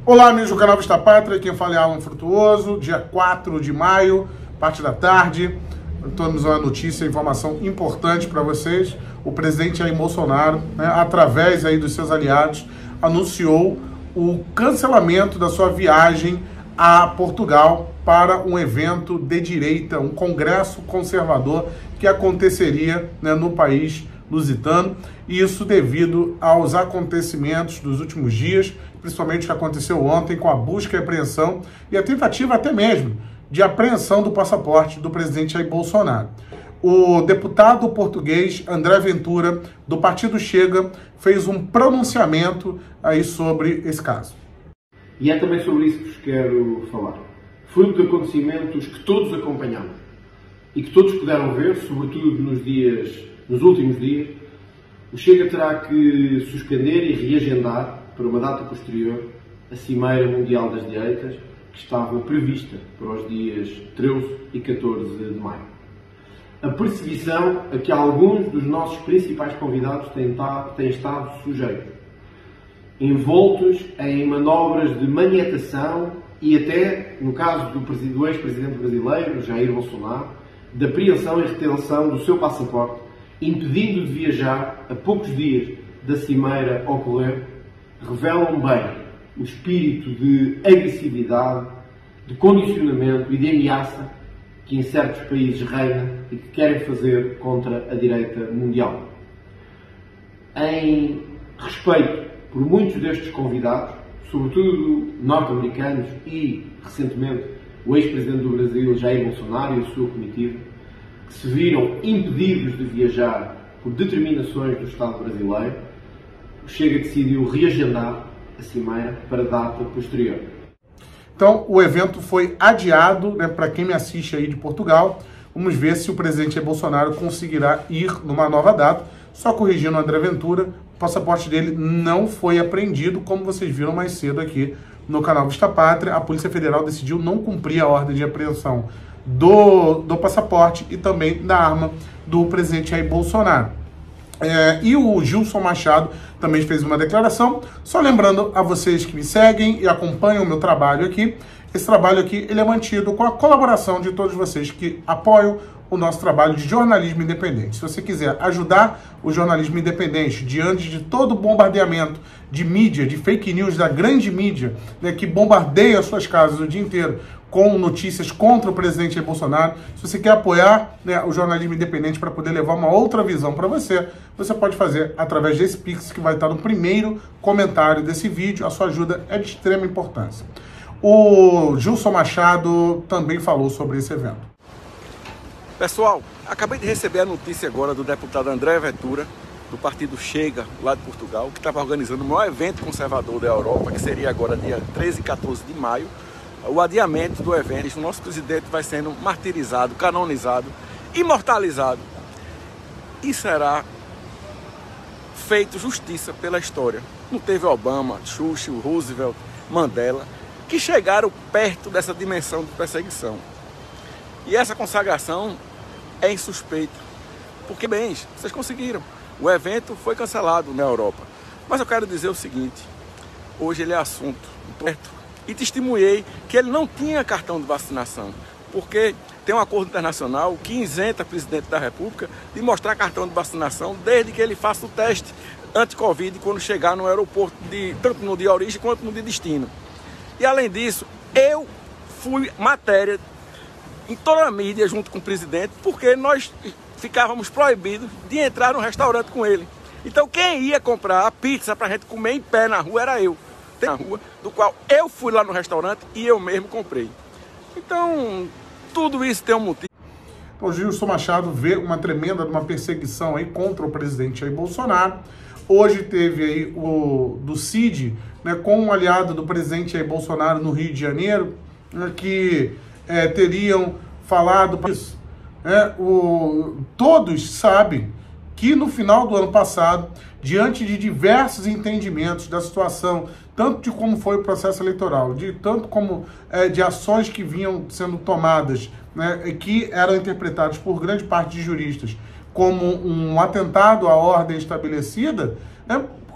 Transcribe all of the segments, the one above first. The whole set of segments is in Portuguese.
Olá, amigos do canal Vista Pátria, quem fala é Alan Frutuoso, dia 4 de maio, parte da tarde. Temos uma notícia, informação importante para vocês. O presidente Jair Bolsonaro, através aí dos seus aliados, anunciou o cancelamento da sua viagem a Portugal para um evento de direita, um congresso conservador que aconteceria no país lusitano, e isso devido aos acontecimentos dos últimos dias, principalmente o que aconteceu ontem com a busca e apreensão e a tentativa até mesmo de apreensão do passaporte do presidente Jair Bolsonaro. O deputado português André Ventura, do Partido Chega, fez um pronunciamento aí sobre esse caso. E é também sobre isso que vos quero falar. Fruto de acontecimentos que todos acompanhamos e que todos puderam ver, sobretudo nos últimos dias, o Chega terá que suspender e reagendar para uma data posterior a Cimeira Mundial das Direitas, que estava prevista para os dias 13 e 14 de maio. A perseguição a que alguns dos nossos principais convidados têm estado sujeitos, envoltos em manobras de maniatação e até, no caso do ex-presidente brasileiro, Jair Bolsonaro, de apreensão e retenção do seu passaporte, impedindo de viajar a poucos dias da Cimeira ocorrer, revelam bem o espírito de agressividade, de condicionamento e de ameaça que em certos países reina e que querem fazer contra a direita mundial. Em respeito por muitos destes convidados, sobretudo norte-americanos e, recentemente, o ex-presidente do Brasil, Jair Bolsonaro, e a sua comitiva, que se viram impedidos de viajar por determinações do Estado brasileiro, o Chega decidiu reagendar a Cimeira para data posterior. Então, o evento foi adiado, para quem me assiste aí de Portugal. Vamos ver se o presidente Jair Bolsonaro conseguirá ir numa nova data. Só corrigindo o André Ventura, o passaporte dele não foi apreendido, como vocês viram mais cedo aqui no canal Vista Pátria. A Polícia Federal decidiu não cumprir a ordem de apreensão do passaporte e também da arma do presidente Jair Bolsonaro. E o Gilson Machado também fez uma declaração. Só lembrando a vocês que me seguem e acompanham o meu trabalho aqui, esse trabalho aqui ele é mantido com a colaboração de todos vocês que apoiam o nosso trabalho de jornalismo independente. Se você quiser ajudar o jornalismo independente diante de todo o bombardeamento de mídia, de fake news da grande mídia, que bombardeia as suas casas o dia inteiro com notícias contra o presidente Jair Bolsonaro, se você quer apoiar o jornalismo independente para poder levar uma outra visão para você, você pode fazer através desse Pix que vai estar no primeiro comentário desse vídeo. A sua ajuda é de extrema importância. O Gilson Machado também falou sobre esse evento. Pessoal, acabei de receber a notícia agora do deputado André Ventura, do Partido Chega, lá de Portugal, que estava organizando o maior evento conservador da Europa, que seria agora dia 13 e 14 de maio, o adiamento do evento. O nosso presidente vai sendo martirizado, canonizado, imortalizado, e será feito justiça pela história. Não teve Obama, Churchill, Roosevelt, Mandela, que chegaram perto dessa dimensão de perseguição. E essa consagração é insuspeita, porque, bem, vocês conseguiram. O evento foi cancelado na Europa. Mas eu quero dizer o seguinte, hoje ele é assunto perto, e testemunhei que ele não tinha cartão de vacinação, porque tem um acordo internacional que isenta o presidente da República de mostrar cartão de vacinação desde que ele faça o teste anti-Covid quando chegar no aeroporto, tanto no de origem quanto no de destino. E além disso, eu fui matéria em toda a mídia junto com o presidente, porque nós ficávamos proibidos de entrar no restaurante com ele. Então quem ia comprar a pizza pra gente comer em pé na rua era eu. Na rua, do qual eu fui lá no restaurante e eu mesmo comprei. Então, tudo isso tem um motivo. O Gilson Machado vê uma tremenda perseguição aí contra o presidente Jair Bolsonaro. Hoje teve aí do CID, com um aliado do presidente Jair Bolsonaro no Rio de Janeiro, que teriam falado isso. Todos sabem que no final do ano passado, diante de diversos entendimentos da situação, tanto de como foi o processo eleitoral, tanto como de ações que vinham sendo tomadas, que eram interpretadas por grande parte de juristas como um atentado à ordem estabelecida,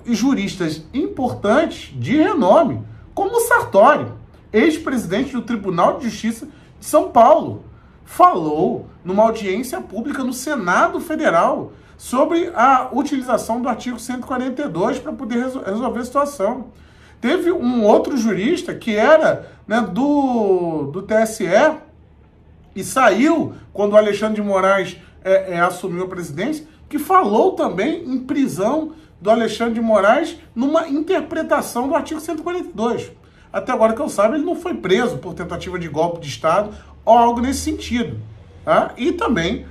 e juristas importantes de renome, como o Sartori, ex-presidente do Tribunal de Justiça de São Paulo, falou numa audiência pública no Senado Federal sobre a utilização do artigo 142 para poder resolver a situação. Teve um outro jurista que era, né, do TSE e saiu quando o Alexandre de Moraes assumiu a presidência, que falou também em prisão do Alexandre de Moraes numa interpretação do artigo 142. Até agora que eu saiba, ele não foi preso por tentativa de golpe de Estado ou algo nesse sentido. Tá? E também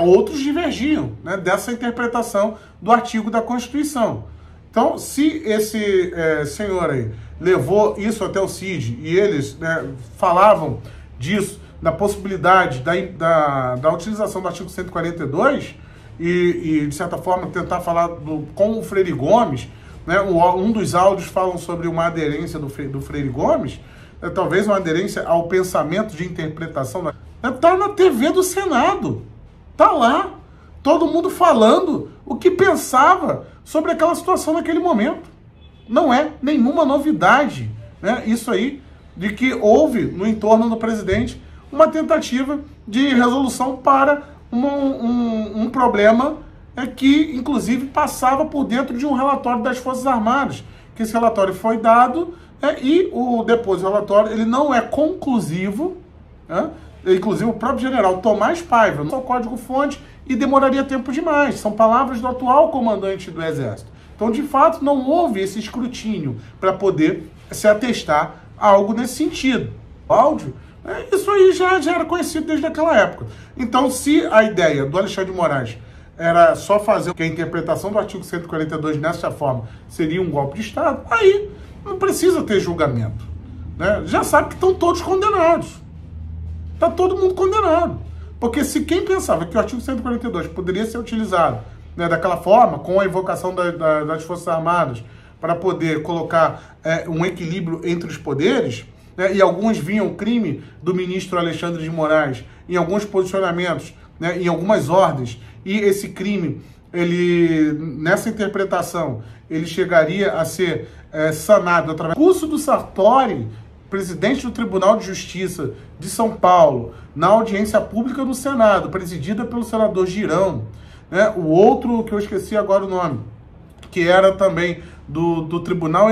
outros divergiam, né, dessa interpretação do artigo da Constituição. Então, se esse senhor aí levou isso até o CID e eles, né, falavam disso, da possibilidade da utilização do artigo 142 e de certa forma, tentar falar com o Freire Gomes, né, um dos áudios falam sobre uma aderência do Freire Gomes, talvez uma aderência ao pensamento de interpretação. Está na TV do Senado, está lá, todo mundo falando o que pensava sobre aquela situação naquele momento. Não é nenhuma novidade, né, isso aí, de que houve no entorno do presidente uma tentativa de resolução para um problema que, inclusive, passava por dentro de um relatório das Forças Armadas, que esse relatório foi dado e depois o relatório ele não é conclusivo, né? Inclusive o próprio general Tomás Paiva, não é o código-fonte e demoraria tempo demais. São palavras do atual comandante do Exército. Então, de fato, não houve esse escrutínio para poder se atestar algo nesse sentido. O áudio, isso aí já era conhecido desde aquela época. Então, se a ideia do Alexandre de Moraes era só fazer que a interpretação do artigo 142 dessa forma seria um golpe de Estado, aí não precisa ter julgamento, né? Já sabe que estão todos condenados. Está todo mundo condenado. Porque se quem pensava que o artigo 142 poderia ser utilizado, né, daquela forma, com a invocação das Forças Armadas, para poder colocar um equilíbrio entre os poderes, né, e alguns viam o crime do ministro Alexandre de Moraes em alguns posicionamentos, né, em algumas ordens, e esse crime, nessa interpretação, ele chegaria a ser sanado através do curso do Sartori, presidente do Tribunal de Justiça de São Paulo, na audiência pública no Senado, presidida pelo senador Girão, né? O outro, que eu esqueci agora o nome, que era também do Tribunal